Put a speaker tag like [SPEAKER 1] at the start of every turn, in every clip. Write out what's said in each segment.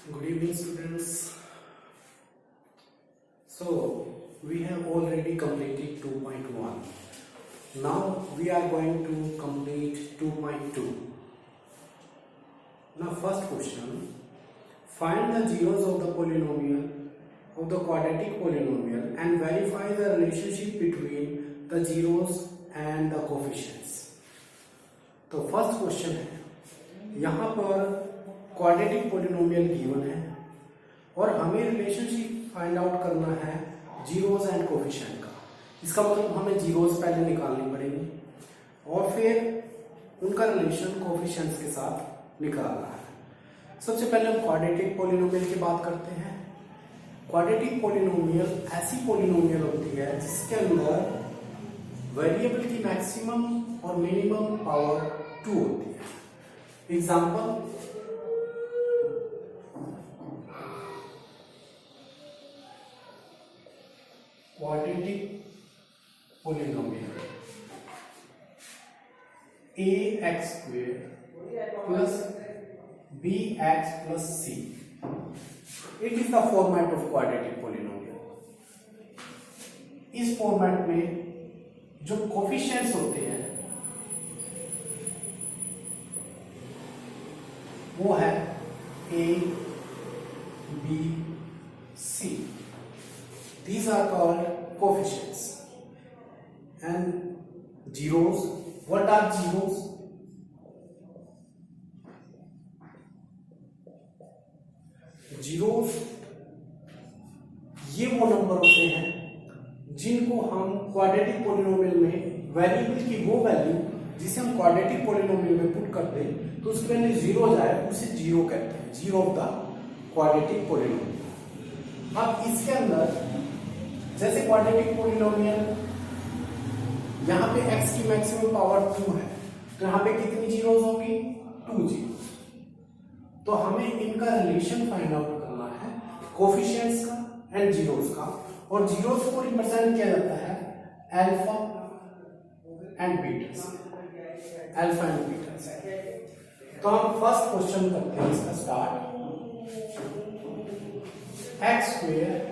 [SPEAKER 1] Good evening, students. So, we have already completed 2.1. Now, we are going to complete 2.2. Now, first question. Find the zeros of the polynomial, of the quadratic polynomial and verify the relationship between the zeros and the coefficients. तो first question है, यहाँ पर quadratic polynomial given है और हमें relationship find out करना है zeros and coefficient का। इसका मतलब हमें जीरोस पहले निकालनी पड़ेंगी और फिर उनका रिलेशन कोफिशिएंट्स के साथ निकालना है। सबसे पहले हम क्वाड्रेटिक पोलिनोमियल की बात करते हैं। क्वाड्रेटिक पोलिनोमियल ऐसी पोलिनोमियल होती है जिसके अंदर वेरिएबल की मैक्सिमम और मिनिमम पावर 2 होती है। Example, quadratic polynomial ax² plus bx plus c. It is the format of quadratic polynomial. इस फॉर्मेट में जो कोफिशिएंट्स होते हैं वो है a, b, c. These are called coefficients. And zeros. What are zeros? Zeros ये वो नंबर होते हैं जिनको हम क्वाड्रेटिक पोलिनोमियल में वेरिएबल की वो वैल्यू जिसे हम क्वाड्रेटिक पोलिनोमियल में पुट कर दें तो उसके पहले जीरो जाए, उसे जीरो कहते हैं, zero of the quadratic polynomial. अब इसके अंदर जैसे क्वाड्रेटिक पोलिनोमियल यहाँ पे x की मैक्सिमम पावर 2 है तो यहाँ पे कितनी जीरोस होंगी? 2 जीरोस। तो हमें इनका रिलेशन फाइंड आउट करना है कोफिशिएंट्स का एंड जीरोस का, और जीरोस को रिप्रेजेंट किया जाता है अल्फा एंड बीटा से, अल्फा एंड बीटा से। तो हम फर्स्ट क्वेश्चन करते हैं इसका start. x²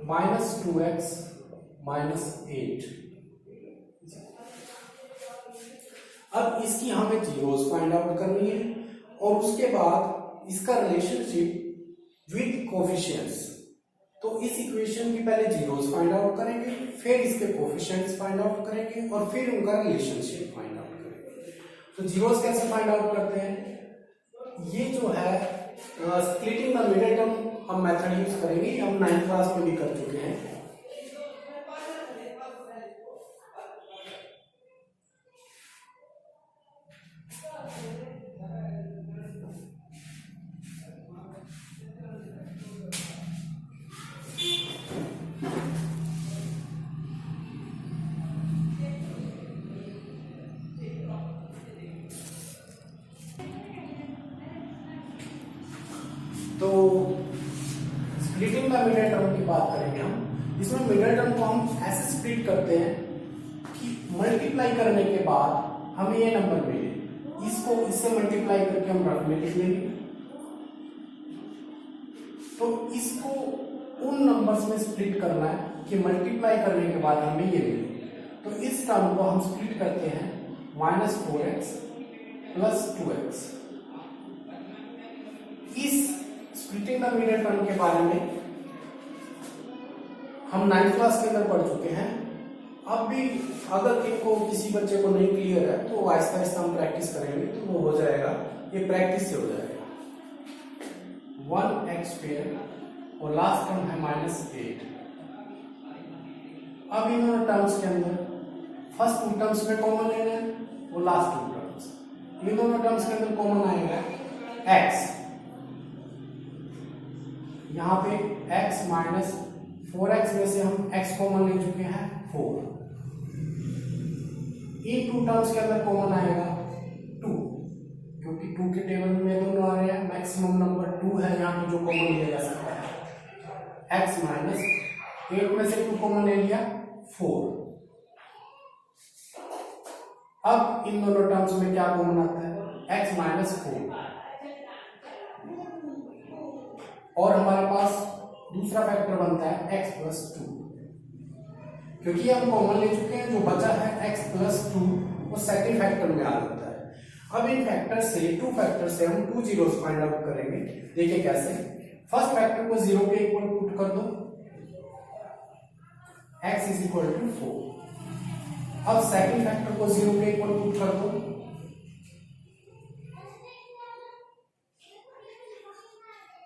[SPEAKER 1] minus 2x minus 8। अब इसकी हमें जीरोस फाइंड आउट करनी है और उसके बाद इसका रिलेशनशिप विद कोफिशिएंट्स। तो इस इक्वेशन की पहले जीरोस फाइंड आउट करेंगे, फिर इसके कोफिशिएंट्स फाइंड आउट करेंगे और फिर उनका रिलेशनशिप फाइंड आउट करेंगे। तो जीरोस कैसे फाइंड आउट करते हैं? ये जो है स्प्लिटिंग द मिडिल टर्म हम मेथड यूज करेंगे, हम 9th क्लास में भी कर चुके हैं। तो स्प्लिटिंग द मिडिल टर्म की बात करेंगे हम। इसमें मिडिल टर्म को हम ऐसे स्प्लिट करते हैं कि मल्टीप्लाई करने के बाद हमें ये नंबर मिले, इसको इससे मल्टीप्लाई करके हम रफ में लिख लेंगे। तो इसको उन नंबर्स में स्प्लिट करना है कि मल्टीप्लाई करने के बाद हमें ये मिले। तो इस टर्म को हम स्प्लिट करते हैं -4x plus 2x। इस स्प्लिटिंग द मिडिल टर्म के बारे में हम 9th क्लास के अंदर पढ़ चुके हैं। अब भी अगर किनको किसी बच्चे को नहीं क्लियर है तो आहिस्ता आहिस्ता हम प्रैक्टिस करेंगे तो वो हो जाएगा, ये प्रैक्टिस से हो जाएगा। 1x² और लास्ट टर्म है -8। अब इन दोनों टर्म्स के अंदर फर्स्ट 2 टर्म्स में कॉमन लेना है और लास्ट 2 टर्म्स। इन दोनों टर्म्स के अंदर कॉमन आएगा x। यहाँ पे x माइनस 4x में से हम x कॉमन ले चुके हैं 4। इन 2 टर्म्स के अंदर कॉमन आएगा 2, क्योंकि 2 के टेबल में दोनों आ रहे हैं, मैक्सिमम नंबर 2 है यहाँ पे जो कॉमन लिया जा सकता है। x माइनस 8 में से 2 कॉमन ले लिया 4। अब इन दोनों टर्म्स में क्या कॉमन आता है? x minus 4। और हमारे पास दूसरा फैक्टर बनता है x प्लस 2, क्योंकि हम कॉमन ले चुके हैं, जो बचा है x प्लस 2 वो सेकंड फैक्टर में आ जाता है। अब इन फैक्टर से, टू फैक्टर से हम टू जीरोस फाइंड आउट करेंगे। देखिए कैसे। फर्स्ट फैक्टर को 0 के इक्वल पुट कर दो, x इज इक्वल टू 4। अब सेकंड फैक्टर को 0 के इक्वल पुट कर दो,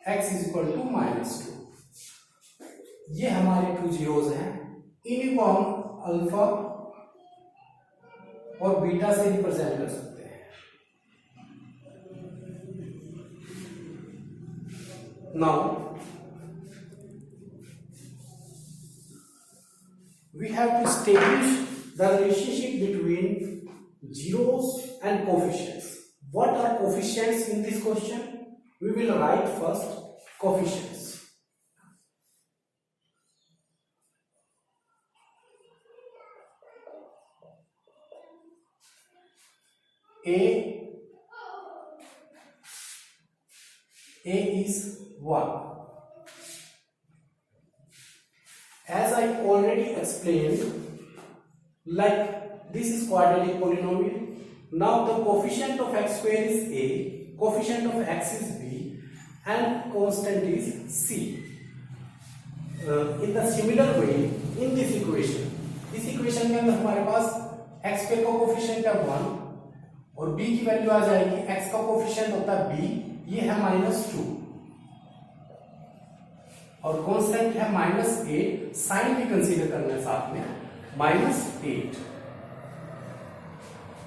[SPEAKER 1] x इज इक्वल टू -2। ये हमारे टू जीरोस हैं, इन्हीं को हम अल्फा और बीटा से रिप्रेजेंट कर सकते हैं। Now we have to establish the relationship between zeros and coefficients. What are coefficients in this question? We will write first coefficients. A is 1. As I already explained, like this is quadratic polynomial. Now the coefficient of x square is a, coefficient of x is b, and constant is c. In the similar way, in this equation के अंदर हमारे पास x square का coefficient है 1 और b की value आ जाएगी, x का coefficient होता है b, ये है -2 और कांस्टेंट है -8, साइन भी कंसीडर करना है साथ में, -8।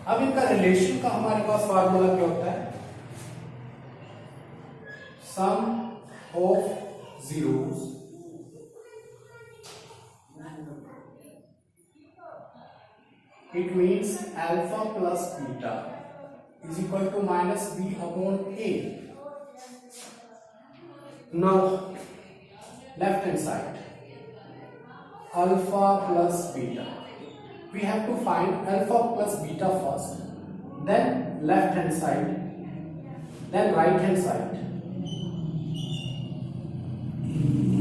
[SPEAKER 1] अब इनका रिलेशन का हमारे पास फार्मूला क्या होता है? Sum of zeros it means alpha plus beta is equal to -b upon a. Now left hand side, alpha plus beta, we have to find alpha plus beta first, then left hand side, then right hand side,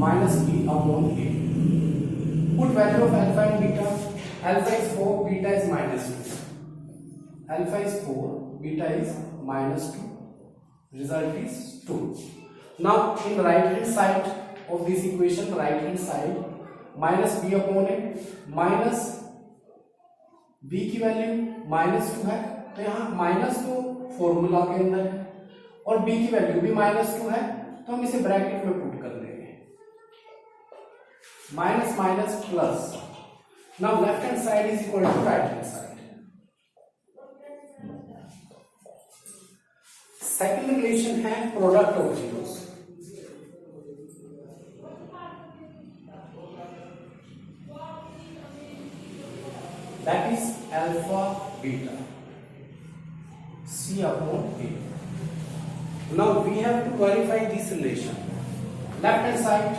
[SPEAKER 1] -b upon a. Put value of alpha and beta. Alpha is 4, beta is -2. Alpha is 4, beta is -2. Result is 2. Now in right hand side of this equation, right hand side, -b upon a, minus b की value -2 है, तो यहाँ -2 formula के अंदर है और b की value भी -2 है, तो हम इसे ब्रैकेट में पुट कर देंगे, minus minus plus. Now left hand side is equal to right hand side. Second relation है product of zeros. That is alpha beta c upon a. Now we have to verify this relation. Left hand side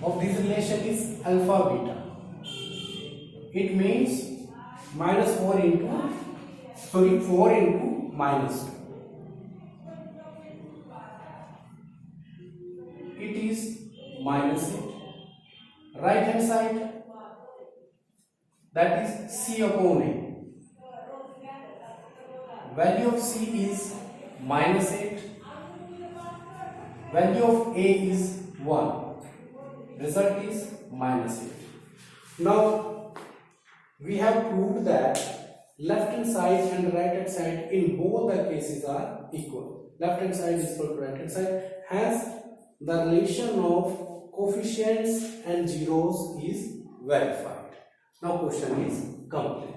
[SPEAKER 1] of this relation is alpha beta. It means -4 into 4 into -2. It is -8. Right hand side, that is c upon a. Value of c is -8. Value of a is 1. Result is -8. Now we have proved that left hand side and right hand side in both the cases are equal. Left hand side is equal to right hand side, hence the relation of coefficients and zeros is verified. Now question is complete.